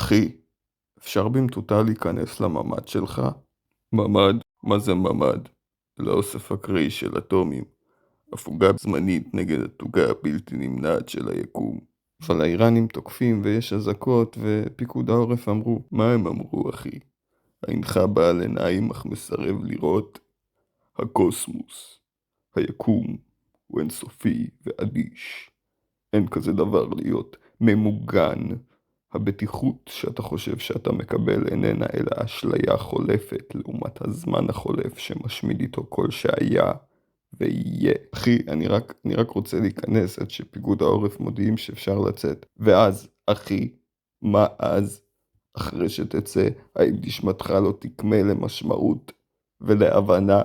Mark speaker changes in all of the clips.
Speaker 1: אחי, אפשר במטותא להיכנס לממ"ד שלך? ממ"ד? מה זה ממ"ד? זה האוסף אקראי של אטומים. הפוגה זמנית נגד התוגה הבלתי נמנעת של היקום. אבל האיראנים תוקפים ויש אזעקות ופיקוד העורף אמרו. מה הם אמרו, אחי? אינך בעל עיניים אך מסרב לראות? הקוסמוס, היקום, הוא אינסופי ואדיש. אין כזה דבר להיות ממוגן. הבטיחות שאתה חושב שאתה מקבל איננה אלא אשליה חולפת לעומת הזמן החולף שמשמיד איתו כל שהיה ויהיה. אחי, אני רק רוצה להיכנס עד שפיקוד העורף מודיעים שאפשר לצאת. ואז, אחי, מה אז? אחרי שתצא, האם נשמתך לא תקמה למשמעות ולהבנה?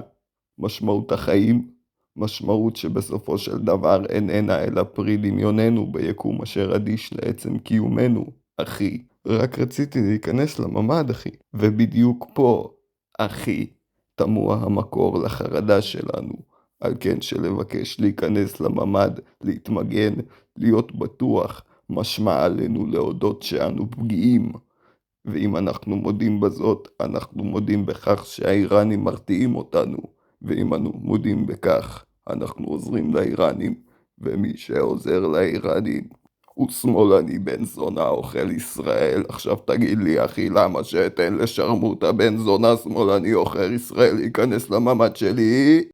Speaker 1: משמעות החיים? משמעות שבסופו של דבר איננה אלא פרי דמיוננו ביקום אשר אדיש לעצם קיומנו, אחי. רק רציתי להיכנס לממ"ד, אחי. ובדיוק פה, אחי, תמוה המקור לחרדה שלנו. על כן שלבקש להיכנס לממ"ד, להתמגן, להיות בטוח, משמע עלינו להודות שאנו פגיעים. ואם אנחנו מודים בזאת, אנחנו מודים בכך שהאיראנים מרתיעים אותנו. ואם אנו מודים בכך, אנחנו עוזרים לאיראנים, ומי שעוזר לאיראנים הוא שמאלני בן זונה אוכל ישראל. עכשיו תגיד לי, אחי, למה שאתן לשרמוטה בן זונה שמאלני אוכל ישראל להיכנס לממ"ד שלי?